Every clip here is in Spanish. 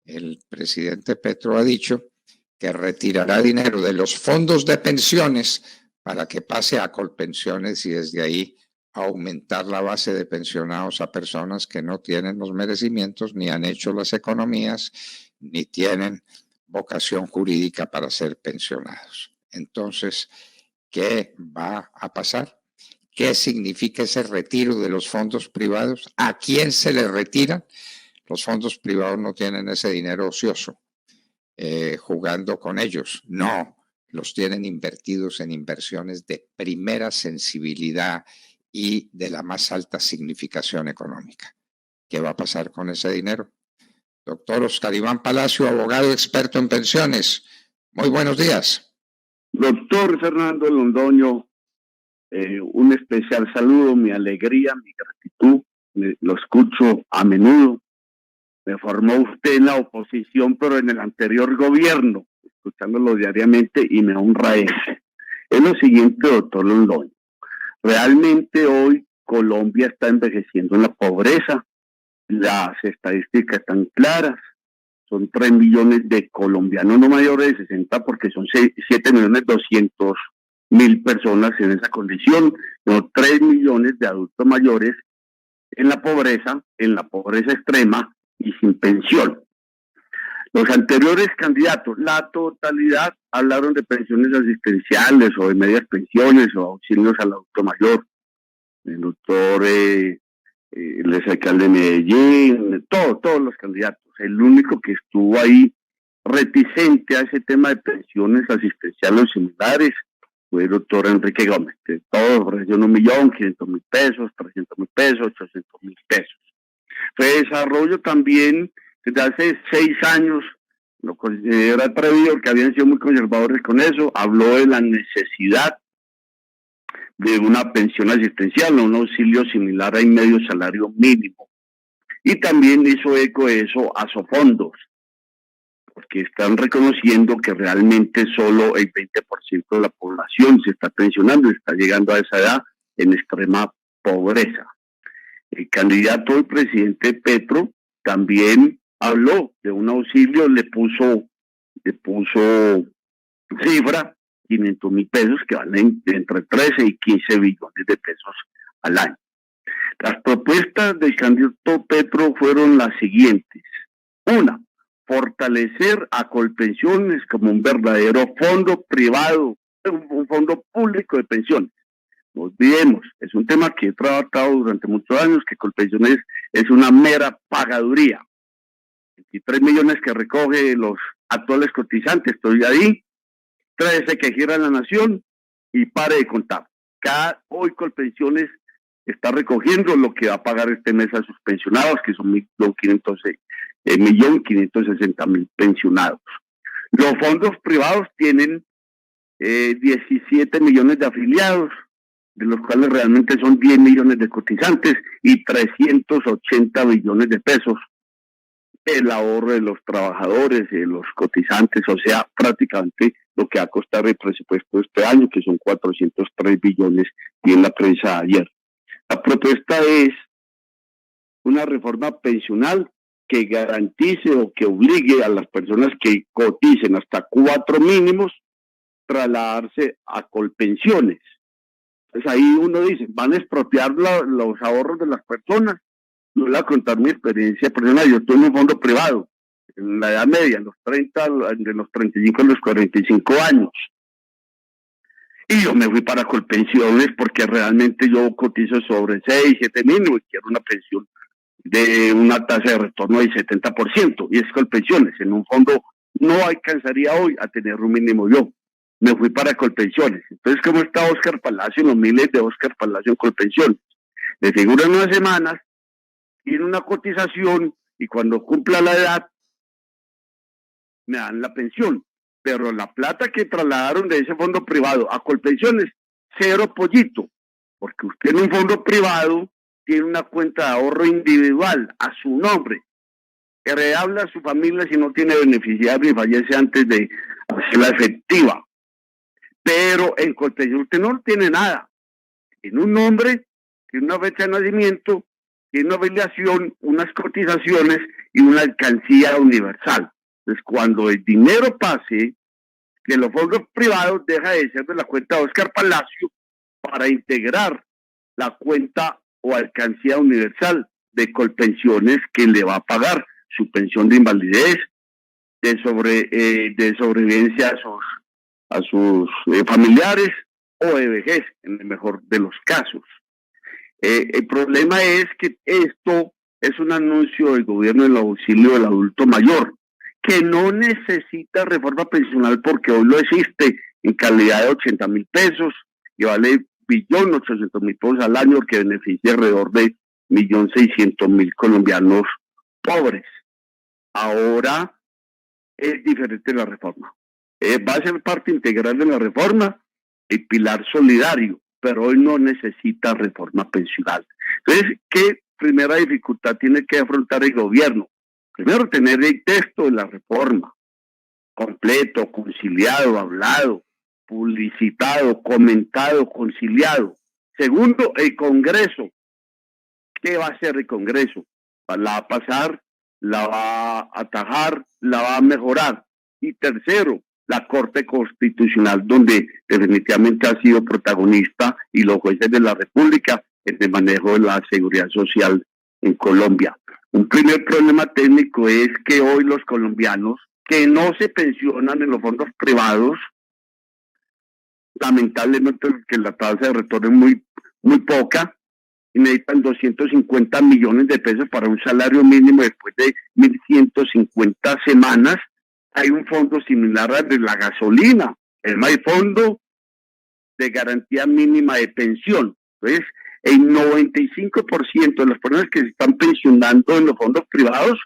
el presidente Petro ha dicho que retirará dinero de los fondos de pensiones para que pase a Colpensiones y desde ahí aumentar la base de pensionados a personas que no tienen los merecimientos, ni han hecho las economías, ni tienen vocación jurídica para ser pensionados. Entonces, ¿qué va a pasar? ¿Qué significa ese retiro de los fondos privados? ¿A quién se le retiran? Los fondos privados no tienen ese dinero ocioso, jugando con ellos. No, los tienen invertidos en inversiones de primera sensibilidad y de la más alta significación económica. ¿Qué va a pasar con ese dinero? Doctor Oscar Iván Palacio, abogado experto en pensiones. Muy buenos días. Doctor Fernando Londoño, un especial saludo, mi alegría, mi gratitud. Lo escucho a menudo. Me formó usted en la oposición, pero en el anterior gobierno, escuchándolo diariamente, y me honra eso. Es lo siguiente, doctor Londoño. Realmente hoy Colombia está envejeciendo en la pobreza. Las estadísticas están claras. Son 3 millones de colombianos no mayores de 60, porque son 7.200.000 personas en esa condición, no 3 millones de adultos mayores en la pobreza extrema y sin pensión. Los anteriores candidatos, la totalidad, hablaron de pensiones asistenciales o de medias pensiones o auxilios al adulto mayor. El doctor, el alcalde de Medellín, todos los candidatos. El único que estuvo ahí reticente a ese tema de pensiones asistenciales similares fue el doctor Enrique Gómez, que todos ofrecieron 1.500.000 pesos, 300.000 pesos, 800.000 pesos. Fue desarrollo también desde hace 6 años, lo considero atrevido, que habían sido muy conservadores con eso, habló de la necesidad de una pensión asistencial, un auxilio similar a un medio salario mínimo. Y también hizo eco de eso a Sofondos, porque están reconociendo que realmente solo el 20% de la población se está pensionando, está llegando a esa edad en extrema pobreza. El candidato del presidente Petro también habló de un auxilio, le puso cifra, 500.000 pesos, que valen entre 13 y 15 billones de pesos al año. Las propuestas del candidato Petro fueron las siguientes. Una, fortalecer a Colpensiones como un verdadero fondo privado, un fondo público de pensiones. No olvidemos, es un tema que he tratado durante muchos años, que Colpensiones es una mera pagaduría. 23 millones que recoge los actuales cotizantes, estoy ahí, 13 que gira la nación y pare de contar. Hoy Colpensiones está recogiendo lo que va a pagar este mes a sus pensionados, que son 1.560.000 pensionados. Los fondos privados tienen 17 millones de afiliados, de los cuales realmente son 10 millones de cotizantes y 380 billones de pesos el ahorro de los trabajadores, de los cotizantes, o sea, prácticamente lo que va a costar el presupuesto de este año, que son 403 billones, y en la prensa ayer. La propuesta es una reforma pensional que garantice o que obligue a las personas que coticen hasta 4 mínimos trasladarse a Colpensiones. Pues ahí uno dice, van a expropiar los ahorros de las personas. Yo voy a contar mi experiencia personal. Yo estoy en un fondo privado, en la edad media, de los 35 a los 45 años. Y yo me fui para Colpensiones porque realmente yo cotizo sobre 6, 7 mínimos y quiero una pensión de una tasa de retorno del 70%. Y es Colpensiones. En un fondo no alcanzaría hoy a tener un mínimo yo. Me fui para Colpensiones. Entonces, ¿cómo está Oscar Palacio? Los miles de Oscar Palacio en Colpensiones. Le figuran unas semanas, tiene una cotización y cuando cumpla la edad me dan la pensión. Pero la plata que trasladaron de ese fondo privado a Colpensiones, cero pollito, porque usted en un fondo privado tiene una cuenta de ahorro individual a su nombre, que le habla a su familia si no tiene beneficiario y fallece antes de hacerla efectiva. Pero en Colpensiones usted no tiene nada. Tiene un nombre, tiene una fecha de nacimiento, tiene una afiliación, unas cotizaciones y una alcancía universal. Entonces, cuando el dinero pase, que los fondos privados deja de ser de la cuenta de Óscar Palacio para integrar la cuenta o alcancía universal de Colpensiones, que le va a pagar su pensión de invalidez, de sobrevivencia a sus familiares, o de vejez, en el mejor de los casos. El problema es que esto es un anuncio del gobierno del auxilio del adulto mayor, que no necesita reforma pensional porque hoy lo existe en calidad de 80.000 pesos y vale 1.800.000 pesos al año, que beneficia alrededor de 1.600.000 colombianos pobres. Ahora es diferente la reforma. Va a ser parte integral de la reforma el pilar solidario, pero hoy no necesita reforma pensional. Entonces, ¿qué primera dificultad tiene que afrontar el gobierno? Primero, tener el texto de la reforma completo, conciliado, hablado, publicitado, comentado, conciliado. Segundo, el Congreso. ¿Qué va a hacer el Congreso? La va a pasar, la va a atajar, la va a mejorar. Y tercero, la Corte Constitucional, donde definitivamente ha sido protagonista, y los jueces de la República en el manejo de la seguridad social en Colombia. Un primer problema técnico es que hoy los colombianos que no se pensionan en los fondos privados, lamentablemente que la tasa de retorno es muy poca, y necesitan 250 millones de pesos para un salario mínimo después de 1.150 semanas. Hay un fondo similar al de la gasolina, el fondo de garantía mínima de pensión. Entonces, el 95% de las personas que se están pensionando en los fondos privados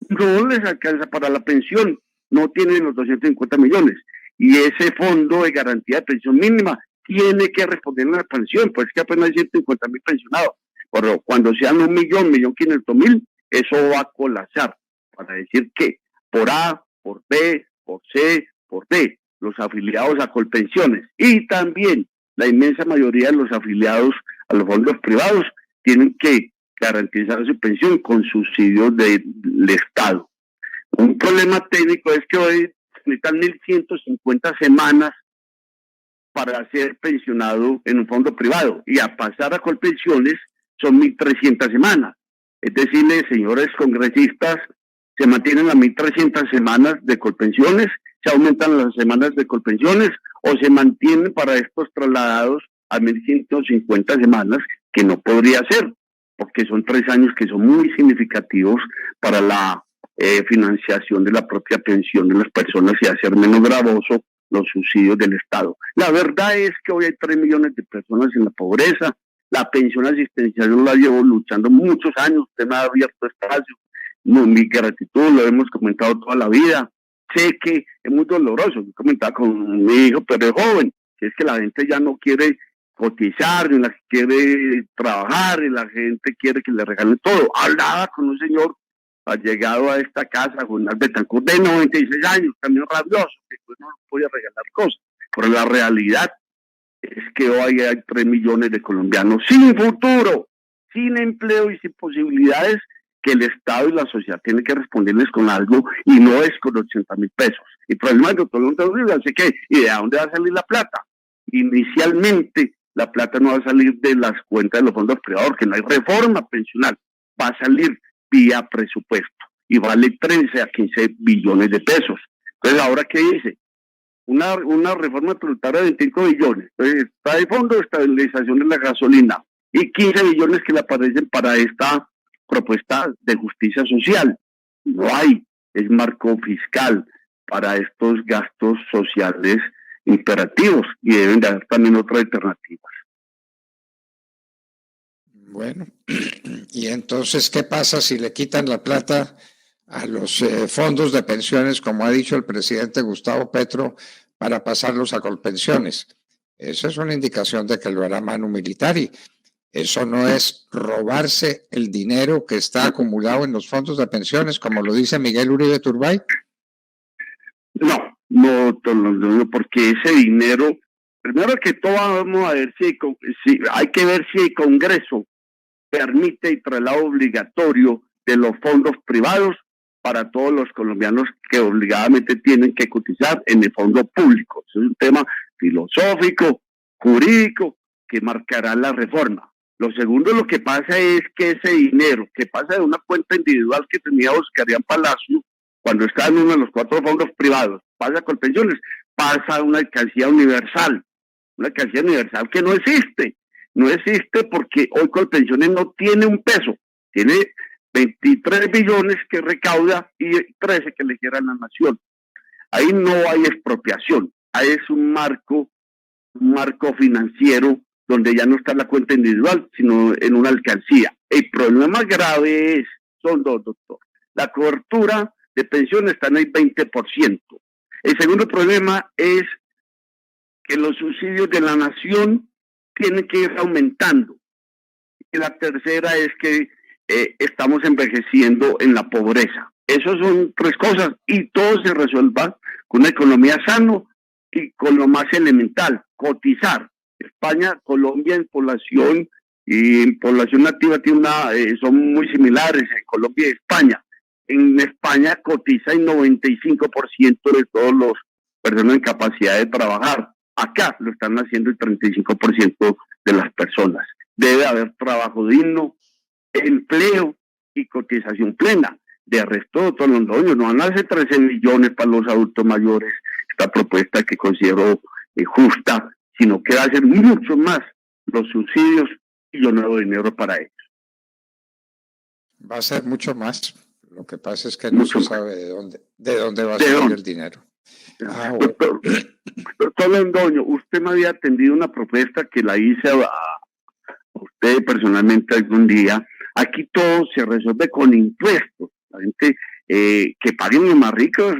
no les alcanza para la pensión, no tienen los 250 millones. Y ese fondo de garantía de pensión mínima tiene que responder a la pensión, pues que apenas hay 150.000 pensionados. Pero cuando sean 1.500.000, eso va a colapsar. Para decir que por A, por B, por C, por D, los afiliados a Colpensiones y también la inmensa mayoría de los afiliados a los fondos privados tienen que garantizar su pensión con subsidios del Estado. Un problema técnico es que hoy necesitan 1.150 semanas para ser pensionado en un fondo privado, y a pasar a Colpensiones son 1.300 semanas. Es decir, señores congresistas, se mantienen las 1.300 semanas de Colpensiones, se aumentan las semanas de Colpensiones, o se mantienen para estos trasladados a 1.150 semanas, que no podría ser, porque son 3 años que son muy significativos para la financiación de la propia pensión de las personas y hacer menos gravoso los subsidios del Estado. La verdad es que hoy hay 3 millones de personas en la pobreza. La pensión asistencial yo la llevo luchando muchos años, usted me ha abierto espacio, mi gratitud, lo hemos comentado toda la vida. Sé que es muy doloroso, yo comentaba con mi hijo, pero es joven, que es que la gente ya no quiere cotizar, ni la quiere trabajar, y la gente quiere que le regalen todo. Hablaba con un señor, ha llegado a esta casa, Jonás Betancourt, de 96 años, también rabioso, que pues no podía regalar cosas, pero la realidad es que hoy hay 3 millones de colombianos sin futuro, sin empleo y sin posibilidades, que el Estado y la sociedad tienen que responderles con algo, y no es con 80.000 pesos. El problema es que todo el mundo dice que, ¿y de dónde va a salir la plata? Inicialmente, la plata no va a salir de las cuentas de los fondos privados, porque no hay reforma pensional, va a salir vía presupuesto, y vale 13 a 15 billones de pesos. Entonces, ¿ahora qué dice? Una reforma tributaria de 25 billones. Entonces, está el fondo de estabilización de la gasolina, y 15 billones que le aparecen para esta propuesta de justicia social. No hay marco fiscal para estos gastos sociales imperativos, y deben de haber también otras alternativas. Bueno, y entonces, ¿qué pasa si le quitan la plata a los fondos de pensiones, como ha dicho el presidente Gustavo Petro, para pasarlos a Colpensiones? Eso es una indicación de que lo hará Manu Militari. Eso no es robarse el dinero que está acumulado en los fondos de pensiones, como lo dice Miguel Uribe Turbay. No, porque ese dinero, primero que todo vamos a ver si hay que ver si el Congreso permite el traslado obligatorio de los fondos privados para todos los colombianos que obligadamente tienen que cotizar en el fondo público. Eso es un tema filosófico, jurídico, que marcará la reforma. Lo segundo, lo que pasa es que ese dinero que pasa de una cuenta individual que tenía Oscar Palacio, cuando estaba en uno de los 4 fondos privados, pasa con pensiones, pasa a una alcancía universal que no existe. No existe porque hoy Colpensiones no tiene un peso, tiene 23 billones que recauda y 13 que le quiera a la nación. Ahí no hay expropiación, ahí es un marco financiero donde ya no está la cuenta individual, sino en una alcancía. El problema grave son dos, doctor. La cobertura de pensiones está en el 20%. El segundo problema es que los subsidios de la nación tienen que ir aumentando. Y la tercera es que estamos envejeciendo en la pobreza. Esas son 3 cosas y todo se resuelva con una economía sana y con lo más elemental, cotizar. España, Colombia en población y en población nativa son muy similares en Colombia y España. En España cotiza el 95% de todos los personas en capacidad de trabajar. Acá lo están haciendo el 35% de las personas. Debe haber trabajo digno, empleo y cotización plena. De resto, doctor Londoño, no van a hacer 13 millones para los adultos mayores, esta propuesta que considero justa, sino que va a ser mucho más los subsidios y yo no doy dinero para ellos. Va a ser mucho más. Lo que pasa es que no se sabe de dónde va a salir el dinero. Bueno. Doctor Londoño, usted me había atendido una propuesta que la hice a usted personalmente algún día. Aquí todo se resuelve con impuestos. La gente que paguen los más ricos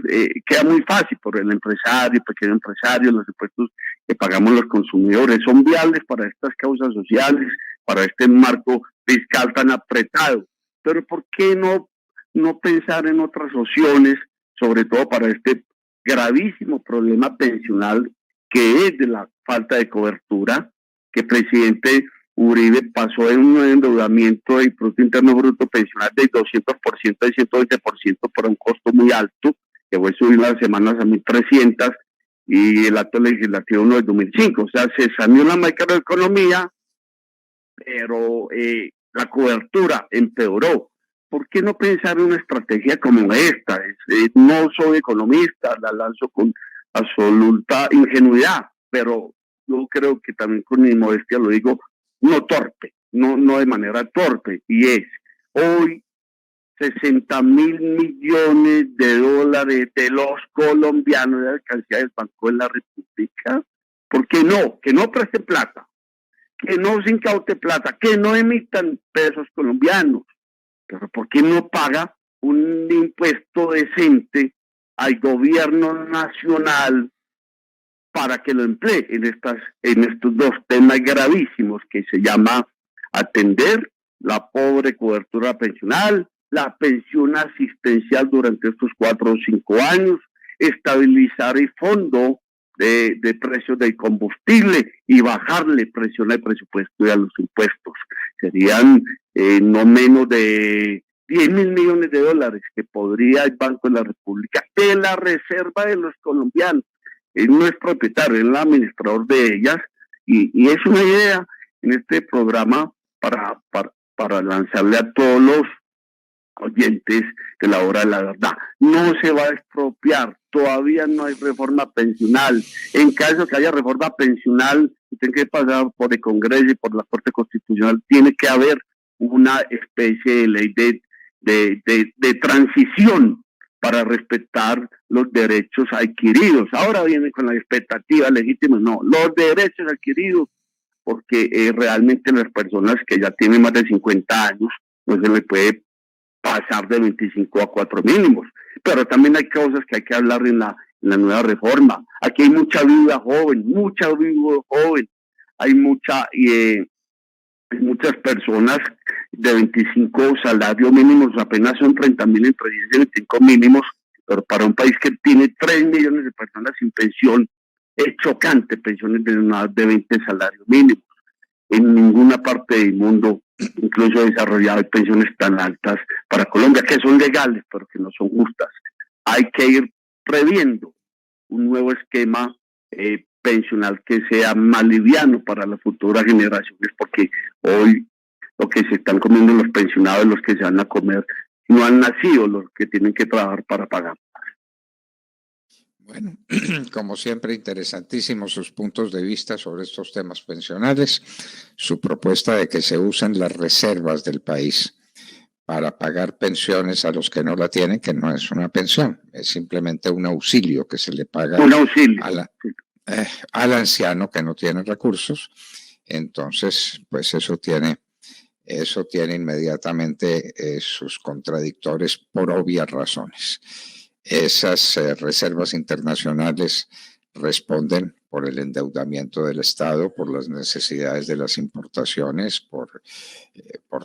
queda muy fácil por el empresario, pequeño empresario, los impuestos que pagamos los consumidores son viables para estas causas sociales, para este marco fiscal tan apretado. Pero ¿por qué no pensar en otras opciones, sobre todo para este gravísimo problema pensional que es de la falta de cobertura, que el presidente Uribe pasó en un endeudamiento del Producto Interno Bruto pensional del 200% al 120% por un costo muy alto, que fue subir las semanas a 1.300 y el acto legislativo no del 2005. O sea, se saneó la macroeconomía, pero la cobertura empeoró. ¿Por qué no pensar en una estrategia como esta? No soy economista, la lanzo con absoluta ingenuidad, pero yo creo que también con mi modestia lo digo, no torpe, no de manera torpe, y es hoy 60.000 millones de dólares de los colombianos de alcancía del Banco de la República. ¿Por qué no? Que no presten plata, que no se incaute plata, que no emitan pesos colombianos, pero ¿por qué no paga un impuesto decente al gobierno nacional para que lo emplee en estos 2 temas gravísimos que se llama atender la pobre cobertura pensional, la pensión asistencial durante estos 4 o 5 años, estabilizar el fondo de precios del combustible y bajarle presión al presupuesto y a los impuestos? Serían no menos de 10.000 millones de dólares que podría el Banco de la República, de la reserva de los colombianos. Él no es propietario, él es el administrador de ellas, y es una idea en este programa para lanzarle a todos los oyentes de la hora de la verdad. No se va a expropiar, todavía no hay reforma pensional. En caso que haya reforma pensional, tiene que pasar por el Congreso y por la Corte Constitucional, tiene que haber una especie de ley de transición para respetar los derechos adquiridos. Ahora viene con la expectativa legítima, no, los derechos adquiridos, porque realmente las personas que ya tienen más de 50 años no se les puede pasar de 25 a 4 mínimos. Pero también hay cosas que hay que hablar en la nueva reforma. Aquí hay mucha viuda joven, hay muchas personas de 25 salarios mínimos, apenas son 30.000 entre 10 y 25 mínimos, pero para un país que tiene 3 millones de personas sin pensión, es chocante pensiones de más de 20 salarios mínimos. en ninguna parte del mundo, incluso desarrollado, hay pensiones tan altas para Colombia, que son legales, pero que no son justas. Hay que ir previendo un nuevo esquema pensional que sea más liviano para las futuras generaciones, porque hoy lo que se están comiendo los pensionados, los que se van a comer, no han nacido los que tienen que trabajar para pagar. Bueno, como siempre, interesantísimos sus puntos de vista sobre estos temas pensionales, su propuesta de que se usen las reservas del país para pagar pensiones a los que no la tienen, que no es una pensión, es simplemente un auxilio que se le paga al anciano que no tiene recursos. Entonces, pues eso tiene inmediatamente sus contradictores por obvias razones. Esas reservas internacionales responden por el endeudamiento del Estado, por las necesidades de las importaciones, por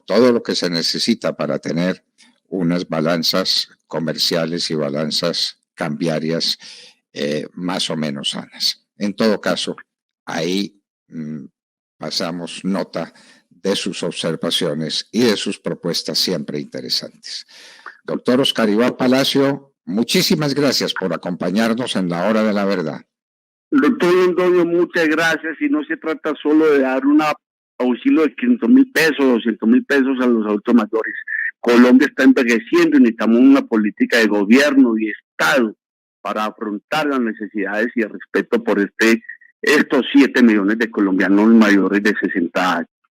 todo lo que se necesita para tener unas balanzas comerciales y balanzas cambiarias más o menos sanas. En todo caso, ahí pasamos nota de sus observaciones y de sus propuestas siempre interesantes. Doctor Oscar Iván Palacio, muchísimas gracias por acompañarnos en la hora de la verdad. Doctor Londoño, muchas gracias. Y no se trata solo de dar un auxilio de 500.000 pesos, 200.000 pesos a los adultos mayores. Colombia está envejeciendo y necesitamos una política de gobierno y Estado para afrontar las necesidades y el respeto por estos 7 millones de colombianos mayores de 60 años.